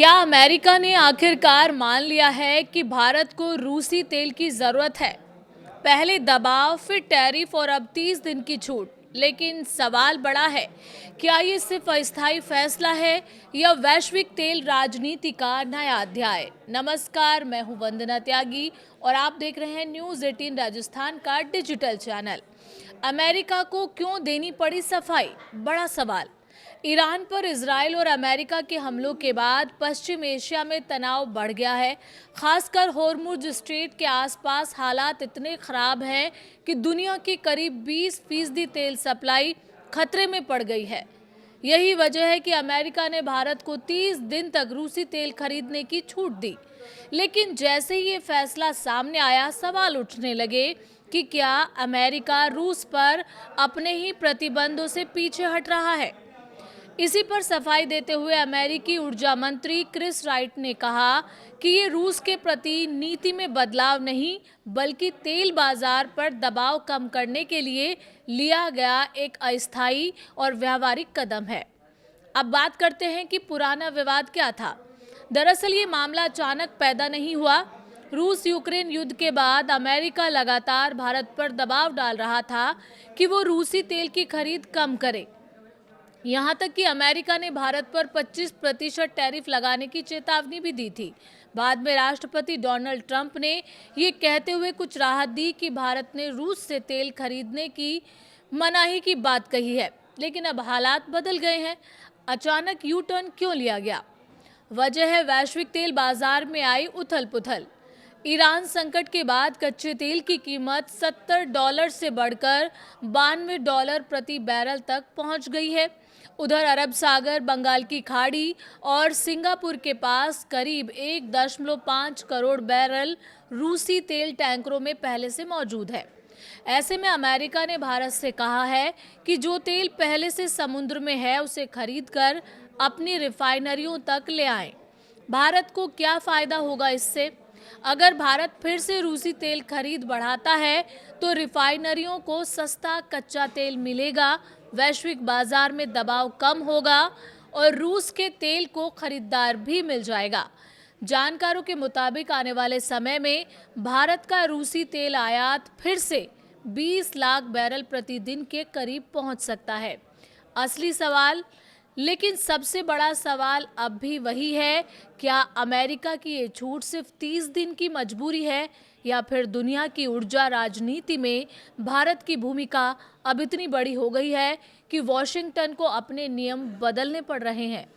क्या अमेरिका ने आखिरकार मान लिया है कि भारत को रूसी तेल की जरूरत है? पहले दबाव, फिर टैरिफ और अब 30 दिन की छूट। लेकिन सवाल बड़ा है, क्या ये सिर्फ अस्थायी फैसला है या वैश्विक तेल राजनीति का नया अध्याय? नमस्कार, मैं हूं वंदना त्यागी और आप देख रहे हैं न्यूज़ 18 राजस्थान का डिजिटल चैनल। अमेरिका को क्यों देनी पड़ी सफाई? बड़ा सवाल। ईरान पर इजराइल और अमेरिका के हमलों के बाद पश्चिम एशिया में तनाव बढ़ गया है। खासकर होर्मुज स्ट्रेट के आसपास हालात इतने खराब हैं कि दुनिया की करीब 20% तेल सप्लाई खतरे में पड़ गई है। यही वजह है कि अमेरिका ने भारत को 30 दिन तक रूसी तेल खरीदने की छूट दी। लेकिन जैसे ही ये फैसला सामने आया, सवाल उठने लगे कि क्या अमेरिका रूस पर अपने ही प्रतिबंधों से पीछे हट रहा है। इसी पर सफाई देते हुए अमेरिकी ऊर्जा मंत्री क्रिस राइट ने कहा कि ये रूस के प्रति नीति में बदलाव नहीं, बल्कि तेल बाजार पर दबाव कम करने के लिए लिया गया एक अस्थायी और व्यावहारिक कदम है। अब बात करते हैं कि पुराना विवाद क्या था। दरअसल ये मामला अचानक पैदा नहीं हुआ। रूस यूक्रेन युद्ध के बाद अमेरिका लगातार भारत पर दबाव डाल रहा था कि वो रूसी तेल की खरीद कम करे। यहाँ तक कि अमेरिका ने भारत पर 25% टैरिफ लगाने की चेतावनी भी दी थी। बाद में राष्ट्रपति डोनाल्ड ट्रंप ने ये कहते हुए कुछ राहत दी कि भारत ने रूस से तेल खरीदने की मनाही की बात कही है। लेकिन अब हालात बदल गए हैं। अचानक यू टर्न क्यों लिया गया? वजह है वैश्विक तेल बाजार में आई उथल पुथल। ईरान संकट के बाद कच्चे तेल की कीमत $70 से बढ़कर $92 प्रति बैरल तक पहुंच गई है। उधर अरब सागर, बंगाल की खाड़ी और सिंगापुर के पास करीब 1.5 करोड़ बैरल रूसी तेल टैंकरों में पहले से मौजूद है। ऐसे में अमेरिका ने भारत से कहा है कि जो तेल पहले से समुद्र में है उसे खरीदकर अपनी रिफाइनरियों तक ले आएं। भारत को क्या फायदा होगा इससे? अगर भारत फिर से रूसी तेल खरीद बढ़ाता है तो रिफाइनरियों को सस्ता कच्चा तेल मिलेगा, वैश्विक बाजार में दबाव कम होगा और रूस के तेल को खरीदार भी मिल जाएगा। जानकारों के मुताबिक आने वाले समय में भारत का रूसी तेल आयात फिर से 20 लाख बैरल प्रतिदिन के करीब पहुंच सकता है। असली सवाल, लेकिन सबसे बड़ा सवाल अब भी वही है, क्या अमेरिका की ये छूट सिर्फ 30 दिन की मजबूरी है या फिर दुनिया की ऊर्जा राजनीति में भारत की भूमिका अब इतनी बड़ी हो गई है कि वॉशिंगटन को अपने नियम बदलने पड़ रहे हैं।